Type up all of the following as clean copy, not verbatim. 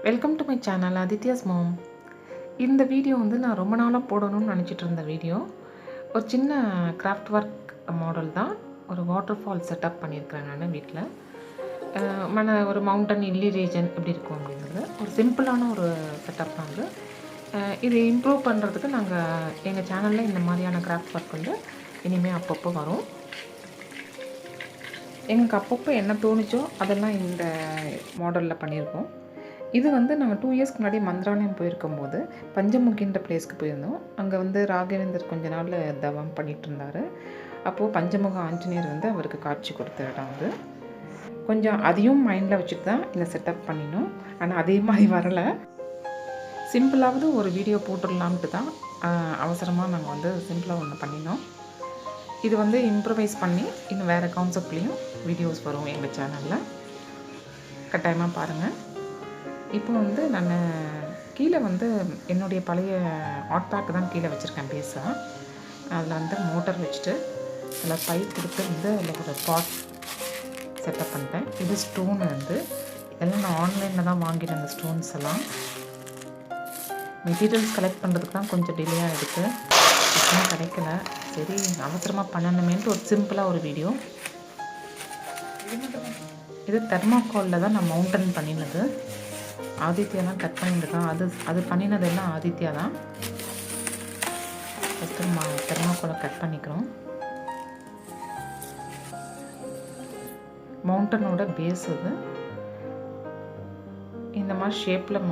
Welcome to my channel Aditya's mom. இந்த video வந்து நான் ரொம்ப நாளாக போடணும்னு நினச்சிட்டு இருந்த வீடியோ. ஒரு சின்ன கிராஃப்ட் ஒர்க் மாடல் தான். ஒரு வாட்டர் ஃபால் செட்டப் பண்ணியிருக்கிறேன் நான் வீட்டில். ஒரு மவுண்டன் ஹில்லி ரீஜன் எப்படி இருக்கும் அப்படிங்கிறது ஒரு சிம்பிளான ஒரு செட்டப் தான் அது. இது இம்ப்ரூவ் பண்ணுறதுக்கு நாங்கள் எங்கள் சேனலில் இந்த மாதிரியான கிராஃப்ட் ஒர்க் வந்து இனிமேல் அப்பப்போ வரும். எங்களுக்கு அப்பப்போ என்ன தோணுச்சோ அதெல்லாம் இந்த மாடலில் பண்ணியிருக்கோம். இது வந்து நாங்கள் 2 இயர்ஸ்க்கு முன்னாடி மந்திராலயம் போயிருக்கும்போது பஞ்சமுகின்ற பிளேஸ்க்கு போயிருந்தோம். அங்கே வந்து ராகவேந்தர் கொஞ்ச நாள் தவம் பண்ணிகிட்டு இருந்தார். அப்போது பஞ்சமுக ஆஞ்சநேயர் வந்து அவருக்கு காட்சி கொடுத்த இடம் வந்து கொஞ்சம் அதையும் மைண்டில் வச்சுட்டு தான் இந்த செட்டப் பண்ணினோம். ஆனால் அதே மாதிரி வரலை. சிம்பிளாவது ஒரு வீடியோ போட்டுடலாம்ட்டு தான் அவசரமாக நாங்கள் வந்து சிம்பிளாக ஒன்று பண்ணினோம். இது வந்து இம்ப்ரவைஸ் பண்ணி இன்னும் வேறு கான்செப்ட்லேயும் வீடியோஸ் வரும் எங்கள் சேனலில். கட்டாயமாக பாருங்கள். இப்போ வந்து நான் கீழே வந்து என்னுடைய பழைய ஹாட் பேக் தான் கீழே வச்சுருக்கேன் பேஸாக. அதில் வந்து மோட்டர் வச்சுட்டு அதில் பைப் கொடுத்து வந்து அதில் ஒரு பாட் செட்டப் பண்ணிட்டேன். இது ஸ்டோன் வந்து இதெல்லாம் நான் ஆன்லைனில் தான் வாங்கினேன். அந்த ஸ்டோன்ஸ் எல்லாம் மெட்டீரியல்ஸ் கலெக்ட் பண்ணுறதுக்கு தான் கொஞ்சம் டிலே ஆகிடுது. இப்போலாம் கிடைக்கல. சரி அவசரமாக பண்ணணுமேன்ட்டு ஒரு சிம்பிளாக ஒரு வீடியோ. இது தெர்மாக்காலில் தான் நான் மவுண்டன் பண்ணினது. ஆதித்யா தான் கட் பண்ணிட்டு தான். அது பண்ணினதெல்லாம் ஆதித்யா தான். ஃபஸ்ட்டு தெர்மாக்கோலை கட் பண்ணிக்கிறோம். மவுண்டனோட பேஸ் அது இந்த மாதிரி ஷேப்பில்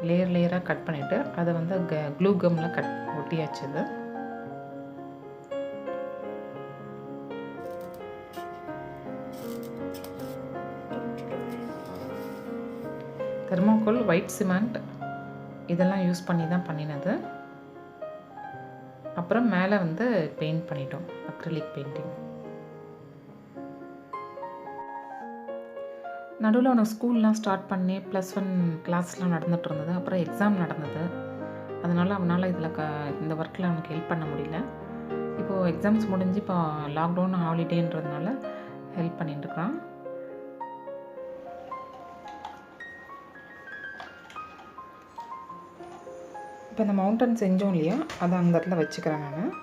லேயராக கட் பண்ணிவிட்டு அதை வந்து க்ளூ கம்மில் ஒட்டியாச்சு. அது தெர்மோகோல், ஒயிட் சிமெண்ட் இதெல்லாம் யூஸ் பண்ணி தான் பண்ணினது. அப்புறம் மேலே வந்து பெயிண்ட் பண்ணிட்டோம், அக்ரிலிக் பெயிண்டிங். நடுவில் அவனுக்கு ஸ்கூல்லாம் ஸ்டார்ட் பண்ணி +1 கிளாஸ்லாம் நடந்துகிட்டு இருந்தது. அப்புறம் எக்ஸாம் நடந்தது. அதனால் அவனால் இந்த ஒர்க்கில் அவனுக்கு ஹெல்ப் பண்ண முடியல. இப்போது எக்ஸாம்ஸ் முடிஞ்சு இப்போ லாக்டவுன் ஹாலிடேன்றதுனால ஹெல்ப் பண்ணிட்டுருக்கான். இப்போ இந்த மவுண்டன் செஞ்சோம் இல்லையா, அதை அந்த இடத்துல வச்சுக்கிறேன் நான்.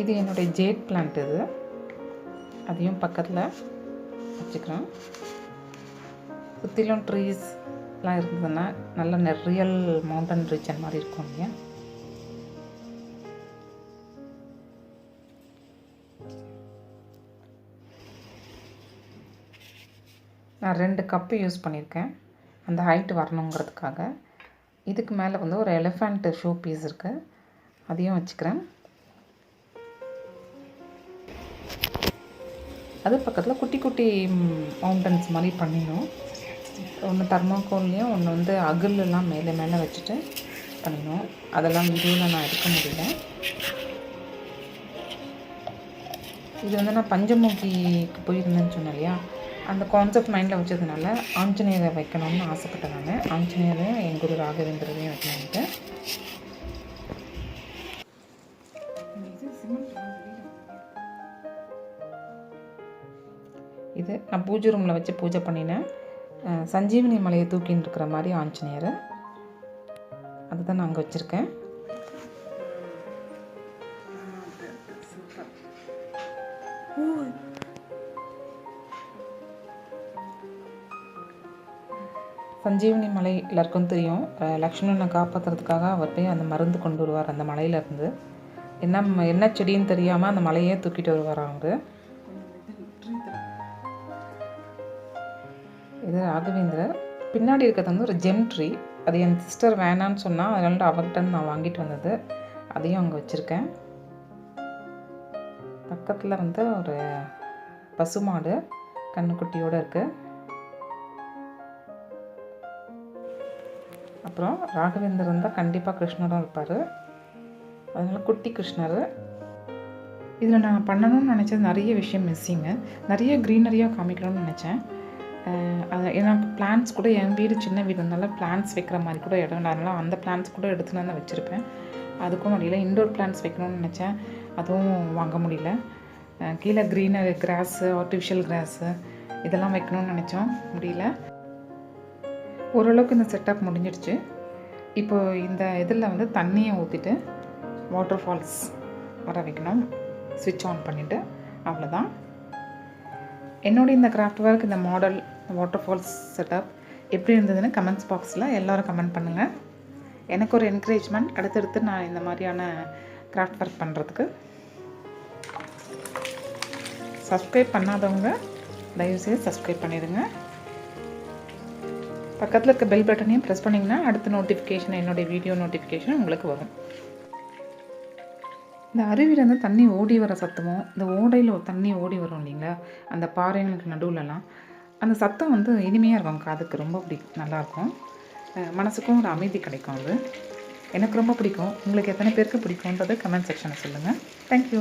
இது என்னுடைய ஜேட் பிளான்ட். இது அதையும் பக்கத்தில் வச்சுக்கிறேன். சுற்றிலும் ட்ரீஸ்லாம் இருந்ததுன்னா நல்ல ரியல் மவுண்டன் ரீஜன் மாதிரி இருக்கும் இல்லையா. நான் 2 கப்பு யூஸ் பண்ணியிருக்கேன் அந்த ஹைட் வரணுங்கிறதுக்காக. இதுக்கு மேலே வந்து ஒரு எலிஃபண்ட் ஷோ பீஸ் இருக்குது, அதையும் வச்சுக்கிறேன். அது பக்கத்தில் குட்டி குட்டி மவுண்டன்ஸ் மாதிரி பண்ணினோம். ஒன்று தெர்மோகோல்லையும் ஒன்று வந்து அகிலெல்லாம் மேலே வச்சுட்டு பண்ணினோம். அதெல்லாம் வீடியோவில் நான் எடுக்க முடியல. இது வந்து நான் பஞ்சமுகிக்கு போயிருந்தேன்னு சொன்னேன் இல்லையா, அந்த கான்செப்ட் மைண்டில் வச்சதுனால ஆஞ்சநேயரை வைக்கணும்னு ஆசைப்பட்டேன் நான். ஆஞ்சநேயரையும் என் குரு ராகவேந்திரரையும் வைக்கணுன்ட்டு. இது நான் பூஜை ரூமில் வச்சு பூஜை பண்ணினேன். சஞ்சீவனி மலையை தூக்கின்னு இருக்கிற மாதிரி ஆஞ்சநேயரை, அதுதான் நான் அங்கே வச்சுருக்கேன். சஞ்சீவனி மலை எல்லாருக்கும் தெரியும். லக்ஷ்மணனை காப்பாற்றுறதுக்காக அவர் போய் அந்த மருந்து கொண்டு வருவார் அந்த மலையிலேருந்து. என்ன செடின்னு தெரியாமல் அந்த மலையே தூக்கிட்டு வருவார் அவங்க. இது ராகவேந்திரர். பின்னாடி இருக்கிறது வந்து ஒரு ஜெம் ட்ரீ. அது என் சிஸ்டர் வேணான்னு சொன்னால் அதனால அவர்கிட்ட நான் வாங்கிட்டு வந்தது. அதையும் அங்கே வச்சுருக்கேன். பக்கத்தில் வந்து ஒரு பசுமாடு கண்ணுக்குட்டியோடு இருக்குது. அப்புறம் ராகவேந்தர் இருந்தால் கண்டிப்பாக கிருஷ்ணரும் இருப்பார், அதனால் குட்டி கிருஷ்ணர். இதில் நான் பண்ணணும்னு நினச்சது நிறைய விஷயம் மிஸ்ஸிங்கு. நிறைய க்ரீனரியாக காமிக்கணும்னு நினச்சேன். ஏன்னா பிளான்ட்ஸ் கூட என் வீடு சின்ன வீடு இருந்தாலும் பிளான்ட்ஸ் வைக்கிற மாதிரி கூட இடம் இல்லை. அதனால் அந்த பிளான்ட்ஸ் கூட எடுத்துன்னு தான் வச்சுருப்பேன். அதுக்கும் வழியில் இன்டோர் பிளான்ட்ஸ் வைக்கணும்னு நினச்சேன். அதுவும் வாங்க முடியல. கீழே க்ரீனரி கிராஸு, ஆர்டிஃபிஷியல் கிராஸு இதெல்லாம் வைக்கணும்னு நினச்சோம், முடியல. ஓரளவுக்கு இந்த செட்டப் முடிஞ்சிடுச்சு. இப்போது இந்த இதில் வந்து தண்ணியை ஊற்றிட்டு வாட்டர் ஃபால்ஸ் வர வைக்கணும். ஸ்விட்ச் ஆன் பண்ணிவிட்டு அவ்வளோதான். என்னோடய இந்த கிராஃப்ட் ஒர்க், இந்த மாடல், வாட்டர் ஃபால்ஸ் செட்டப் எப்படி இருந்ததுன்னு கமெண்ட்ஸ் பாக்ஸில் எல்லோரும் கமெண்ட் பண்ணுங்கள். எனக்கு ஒரு என்கரேஜ்மெண்ட், அடுத்தடுத்து நான் இந்த மாதிரியான கிராஃப்ட் ஒர்க் பண்ணுறதுக்கு. சப்ஸ்கிரைப் பண்ணாதவங்க தயவுசெய்து சப்ஸ்கிரைப் பண்ணிடுங்க. பக்கத்தில் இருக்க பெல் பட்டனையும் ப்ரெஸ் பண்ணிங்கன்னா அடுத்த நோட்டிஃபிகேஷன், என்னுடைய வீடியோ நோட்டிஃபிகேஷன் உங்களுக்கு வரும். இந்த அருவியிலேருந்து தண்ணி ஓடி வர சத்தமும், இந்த ஓடையில் தண்ணி ஓடி வரும் இல்லைங்களா, அந்த பாறைங்களுக்கு நடுவில்லாம் அந்த சத்தம் வந்து இனிமையாக இருக்கும், காதுக்கு ரொம்ப நல்லாயிருக்கும். மனசுக்கும் ஒரு அமைதி கிடைக்கும். அது எனக்கு ரொம்ப பிடிக்கும். உங்களுக்கு எத்தனை பேருக்கு பிடிக்கும்ன்றது கமெண்ட் செக்ஷனில் சொல்லுங்கள். தேங்க்யூ.